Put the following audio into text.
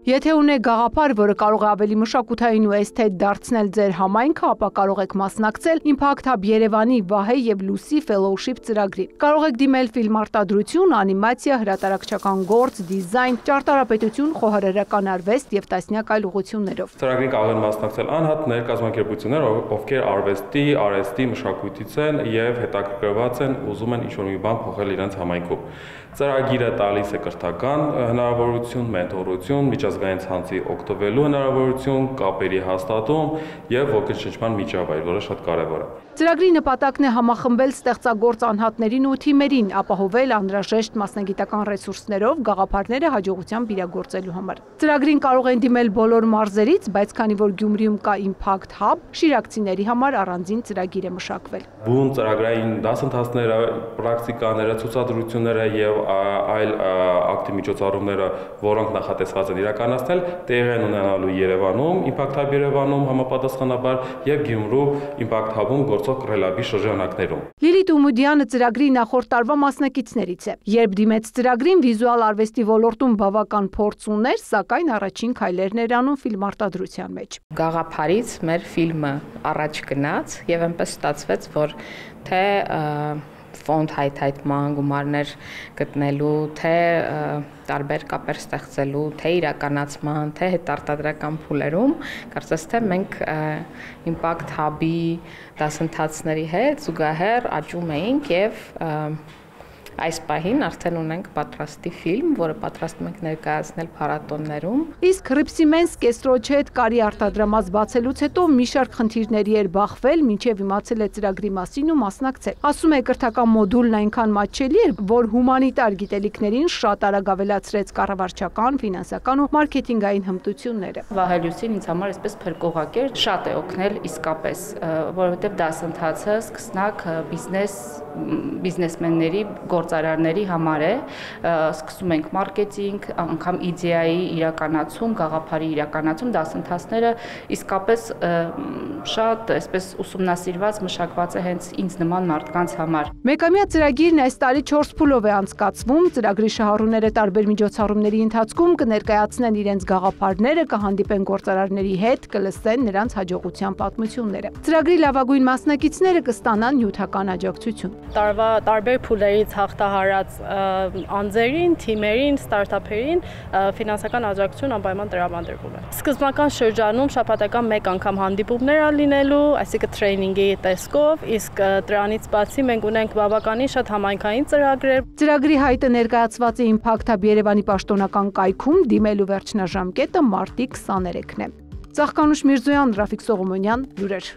Եթե ունեք գաղափար, որը կարող է ավելի մշակութային ու էսթետ դարձնել ձեր համայնքը, ապա կարող եք մասնակցել Impact Hub Երևանի Վահե և Լուսի Fellowship ծրագրին։ Կարող եք դիմել ֆիլմարտադրություն, անիմացիա, հրատարակչական գործ, դիզայն, ճարտարապետություն, խոհարարական արվեստ և տասնյակ այլ ուղղություններով։ Ծրագրին կարող են մասնակցել անհատներ, կազմակերպություններ, ովքեր արվեստի, արհեստի, մշակույթից են և հետաքրքրված են, ուզում են ինչ-որ մի բան փոխել իրենց համայնքում։ Ծրագիրը տալիս է կրթական հնարավորություն, մենթորություն, միջազգային ցանցի օգտվելու հնարավորություն, կապերի հաստատում և ոգեշնչման միջավայր, որը շատ կարևոր է։ Ծրագրի նպատակն է համախմբել ստեղծագործ անհատներին ու թիմերին, ապահովել անհրաժեշտ մասնագիտական ռեսուրսներով գաղափարները հաջողությամբ իրագործելու համար։ Ծրագրին կարող են դիմել բոլոր մարզերից, բայց քանի որ Գյումրիում կա Impact Hub, շիրակցիների համար առանձին ծրագիր է մշակվել։ Բուն ծրագրային դասընթացները, պրակտիկաները, ցուցադրությունները և այլ ակտիվ միջոցառումները, որոնք նախատեսված են իրականացնել, տեղի են ունենալու Երևանում, Impact Hub Երևանում համապատասխանաբար և Գյումրու Impact Hub-ում գործող Կռելաբի շրջանակներում։ Լիլիթ Ումուդյանը ծրագրի նախորդ տարվա մասնակիցներից է։ Երբ դիմեց ծրագրին, վիզուալ արվեստի ոլորտում բավական փորձ ուներ, սակայն առաջին քայլերն էր անում ֆիլմարտադրության մեջ։ Գաղափարից մեր ֆիլմը առաջ գնաց և այնպես ստացվեց, որ թե ֆոնդ հայթայթման գումարներ գտնելու, թե տարբեր կապեր ստեղծելու, թե իրականացման, թե հետարտադրական փուլերում, կարծես թե մենք Impact Hub-ի դասընթացների հետ զուգահեռ աճում էինք և այս պահին արդեն ունենք պատրաստի ֆիլմ, որը պատրաստում ենք ներկայացնել փառատոներում։ Իսկ Հռիփսիմեն Սկեստրոջի հետ կարի արտադրամաս բացելուց հետո մի շարք խնդիրների էր բախվել, մինչև իմացել է ծրագրի մասին ու մասնակցել։ Ասում է, կրթական մոդուլն այնքան մատչելի էր, որ հումանիտար գիտելիքներին շատ արագ ավելացրեց կառավարչական, ֆինանսական ու մարքեթինգային հմտությունները։ Վահե Լուսին ինձ համար այսպես փրկողակ էր, շատ է օգնել իսկապես, որովհետև դասընթացը սկսնակ բիզնեսմենների, գործարարների համար է, սկսում ենք մարքեթինգ, անգամ իդեայի իրականացում, գաղափարի իրականացում, դասընթացները իսկապես շատ այսպես ուսումնասիրված, մշակված է հենց ինձ նման մարդկանց համար։ Մեկամյա ծրագիրն այս տարի 4 փուլով է անցկացվում, ծրագրի շահառուները տարբեր միջոցառումների ընթացքում կներկայացնեն իրենց գաղափարները, կհանդիպեն գործարարների հետ, կլսեն նրանց հաջողության պատմությունները։ Ծրագրի լավագույն մասնակիցները կստանան նյութական աջակցություն։ Տարվա տարբեր փուլերից հաղթահարած անձերին, թիմերին, ստարտափերին ֆինանսական աջակցություն անպայման տրամադրվում է։ Սկզբնական շրջանում շաբաթական մեկ անգամ հանդիպումներ լինելու, այսինքն տրեյնինգի տեսքով, իսկ դրանից բացի մենք ունենք բավականին շատ համայնքային ծրագրեր։ Ծրագրի հայտը ներկայացված է Impact Hub Երևանի պաշտոնական կայքում, դիմելու վերջնաժամկետը մարտի 23-ն է։ Ծաղկանուշ Միրզոյան, Ռաֆիկ Սողոմոնյան, լուրեր։